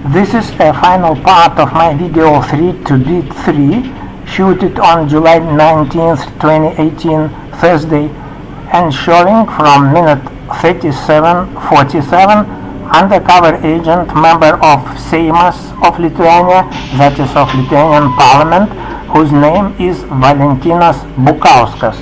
This is a final part of my video 3 to beat 3, shooted on July 19th, 2018, Thursday, and showing from minute 37:47 undercover agent, member of Seimas of Lithuania, that is of Lithuanian Parliament, whose name is Valentinas Bukauska,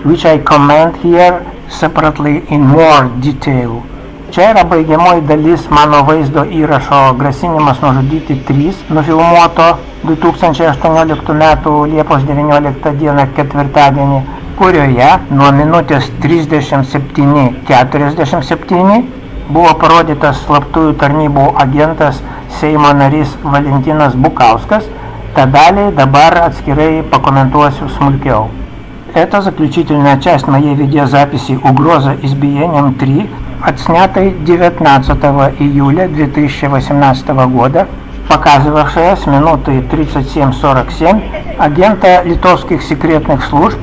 which I comment here separately in more detail. Čia yra baigiamoji dalis mano vaizdo įrašo Grasinimas nužudyti 3, nufilmuoto 2018 m. Liepos 19 d. ketvirtadienį, kurioje nuo minutės 37:47 buvo parodytas slaptųjų tarnybų agentas Seimo narys Valentinas Bukauskas. Tą далее dabar отскирай покомментуюсь смулькел. Это заключительная часть моей видеозаписи «Угроза избиением 3», отснятой 19 июля 2018 года, показывавшая с минуты 37:47 агента литовских секретных служб,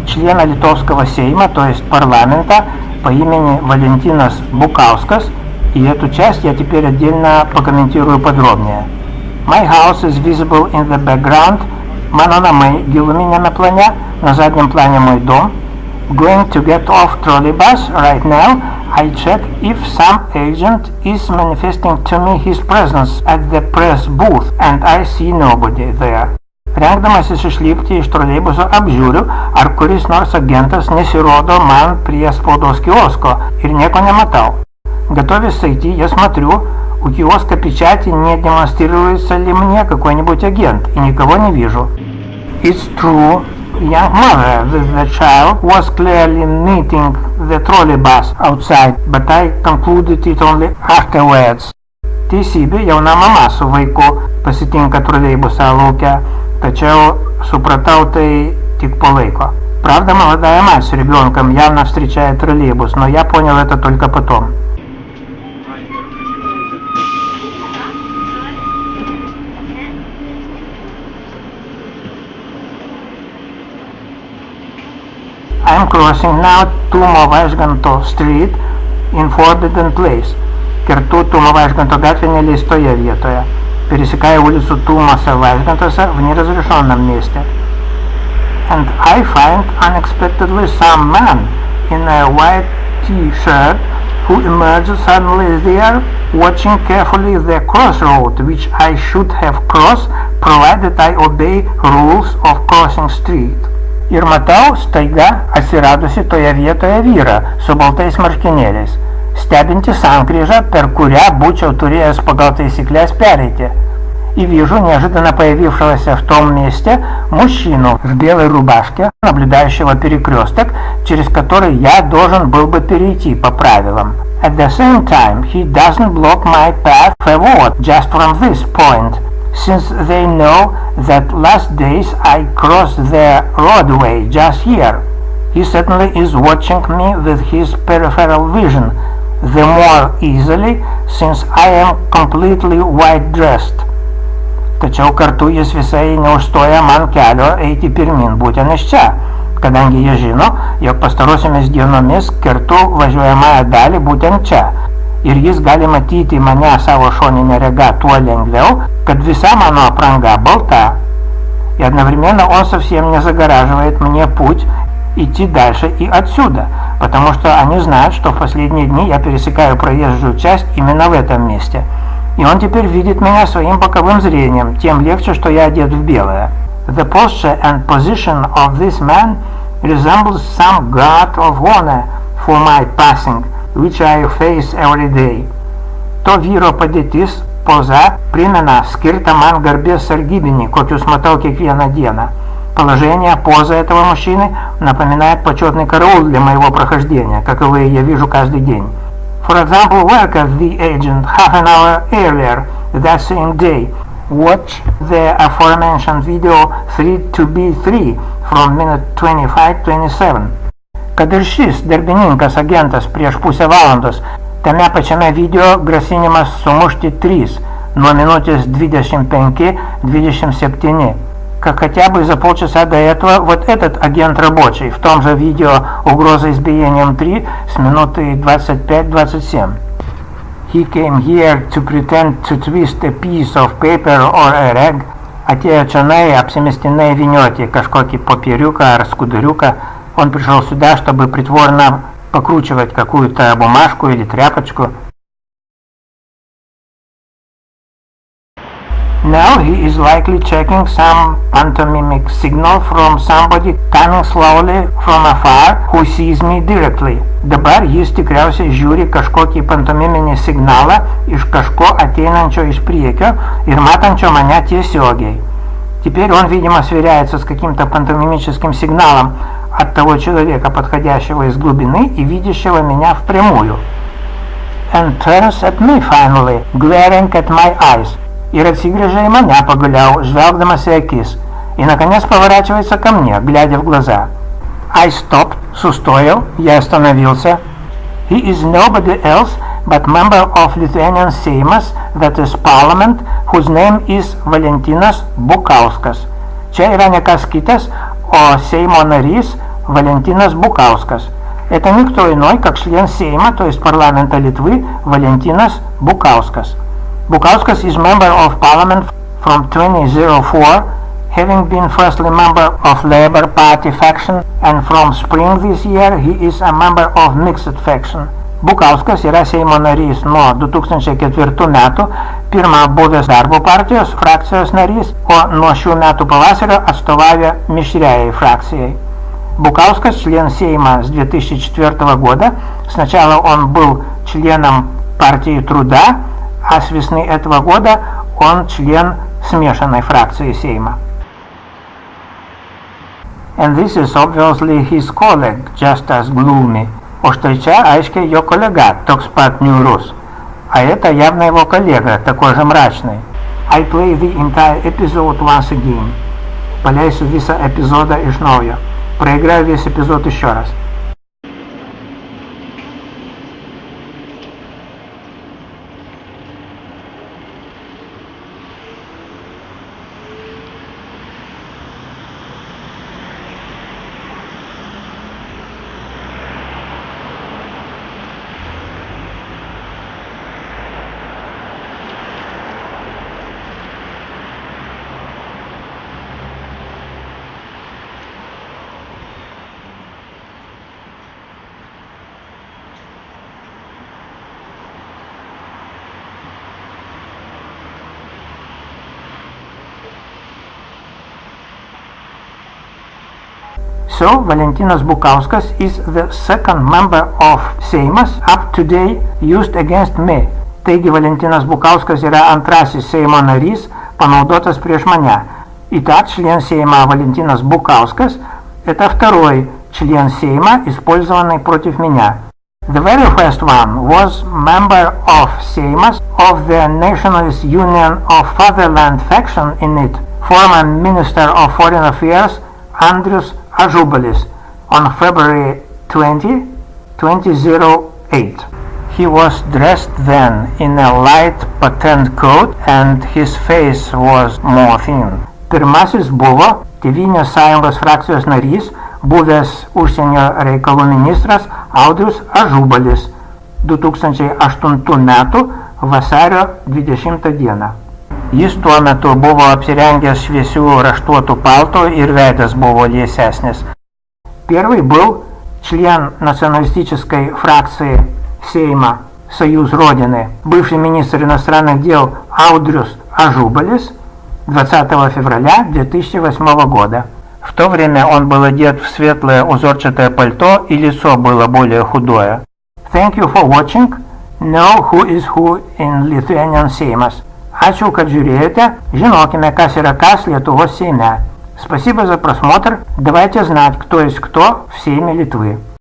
члена литовского Сейма, то есть парламента, по имени Valentinas Bukaukas, и эту часть я теперь отдельно покомментирую подробнее. My house is visible in the background. Mano namai giluminėme plane, на заднем плане мой дом. Going to get off trolleybus right now. I check if some agent is manifesting to me his presence at the press booth, and I see nobody there. Rengdamasis išlipti iš troleibuso apžiūriu, ar kuris nors agentas nesirodo man prie spaudos kiosko, ir nieko nematau. Готовясь сойти, я смотрю, у киоска печати не демонстрируется ли мне какой-нибудь агент, и никого не вижу. It's true. Young mother with the child was clearly meeting the trolleybus outside, but I concluded it only afterwards. Teisybė, jauna mama su vaiku pasitinka troleibusą lauke, tačiau supratau tai tik по laiko. Правда, молодая мать с ребенком явно встречает троллейбус, но я понял это только потом. I'm crossing now V.Bukauską street in forbidden place. Kertu V.Bukauską gatvę neleistoje vietoje. Пересекаю улицу Тумаса Вайжгантаса в неразрешенном месте. And I find unexpectedly some man in a white t-shirt who emerges suddenly there, watching carefully the crossroad which I should have crossed, provided I obey rules of crossing street. Ir matau staiga atsiradusi toje vietoje vyrą su baltais marškinėliais, stebinti sankryžą, per kurią būčiau turėjęs pagal taisyклės перейти. И вижу неожиданно появившегося в том месте мужчину в белой рубашке, наблюдающего перекресток, через который я должен был бы перейти по правилам. At the same time, he doesn't block my path forward just from this point, since they know that last days I crossed the roadway just here. He certainly is watching me with his peripheral vision, the more easily since I am completely white dressed. Tačiau kartu jis visai neužstoja man kelio eiti pirmin būtent iš čia, kadangi jie žino, jog pastarosiomis dienomis kertu važiuojamąją dalį būtent čia. Ir jis gali matyti mane savo šoninę рога tuo лengвиau, kad вся мano апранга болта. И одновременно он совсем не загораживает мне путь идти дальше и отсюда, потому что они знают, что в последние дни я пересекаю проезжую часть именно в этом месте. И он теперь видит меня своим боковым зрением, тем легче, что я одет в белое. The posture and position of this man resembles some guard of honor for my passing, which I face every day. To vyro padėtis, poza, primena skirtą man garbės sargybinį, kokius matau kiekvieną dieną. Положение, поза этого мужчины напоминает почетный караул для моего прохождения, каковые я вижу каждый день. For example, work as the agent half an hour earlier that same day. Watch the aforementioned video 3-B3 from minute 25:27. Kad ir šis darbininkas agentas prieš pusę valandos tame pačiame video grasinimas sumušti 3 nuo minutės 25:27. Как хотя бы за полчаса до этого вот этот агент рабочий в том же видео «Угроза избиением 3» с минуты 25-27. He came here to pretend to twist a piece of paper or a rag. Atėjo čionai apsimestinai vynioti kažкокий поперюка ar скудурюка. Он пришел сюда, чтобы притворно покручивать какую-то бумажку или тряпочку. Now he is likely checking some pantomimic signal from somebody coming slowly from afar who sees me directly. Dabar jis tikriausiai žiūri kažkokį pantomiminį signalą iš kažko ateinančio iš priekio ir маtančio mane тiesiogiai. Теперь он, видимо, сверяется с каким-то пантомимическим сигналом от того человека, подходящего из глубины и видящего меня впрямую. And turns at me finally, glaring at my eyes. Ir atsigręžia į mane pagaliau, žvelgdamas į akis. И, наконец, поворачивается ко мне, глядя в глаза. I stopped, sustojau, я остановился. He is nobody else but member of Lithuanian Seimas, that is parliament, whose name is Valentinas Bukausko. Čia yra ne kas kitas, о Сеймо нарys Valentinas Bukausko. Это никто иной, как член Сейма, то есть парламента Литвы, Valentinas Bukausko. Bukauskas is member of parliament from 2004, having been firstly member of Labour Party faction, and from spring this year he is a member of mixed faction. Bukauskas yra Seimo narys nuo 2004 metų, pirmą buvęs darbo partijos frakcijos narys, o nuo šių metų pavasario atstovauja mišriai фракцией. Bukauskas член Сейма с 2004 года. Сначала он был членом партии Труда, а с весны этого года он член смешанной фракции Сейма. And this is obviously his colleague, just as gloomy. O štai čia aiškiai jo kolega, toks pat niūrus. А это явно его коллега, такой же мрачный. I play the entire episode once again. Paleisiu visą epizodą iš naujo. Проиграю весь эпизод еще раз. So, Valentinas Bukauskas is the second member of Seimas up to date used against me. Taigi, Valentinas Bukauskas yra antrasis Seimo narys, panaudotas prieš mane. Итак, член Сейма Valentinas Bukauskас – это второй член Сейма, использованный против меня. The very first one was member of Seimas of the Nationalist Union of Fatherland faction in it, former Minister of Foreign Affairs Audrius Ažubalis on February 20, 2008. He was dressed then in a light patent coat and his face was more thin. Pirmasis buvo Tėvynės sąjungos frakcijos narys, buvęs užsienio reikalų ministras Audrius Ažubalis 2008 metų vasario 20 dieną. Jis tuo metu buvo apsirengęs šviesių raštuotų paltų ir veidas buvo liesesnis. Первый был член националистической фракции Сейма «Союз Родины», бывший министр иностранных дел Audrius Ažubalis 20 февраля 2008 года. В то время он был одет в светлое узорчатое пальто и лицо было более худое. Thank you for watching. Know who is who in Lithuanian Seimas. Ačiū, kad žiūrėjote. Žinokime, kas yra kas Lietuvos Seime. Спасибо за просмотр. Давайте знать, кто есть кто в Сейме Литвы.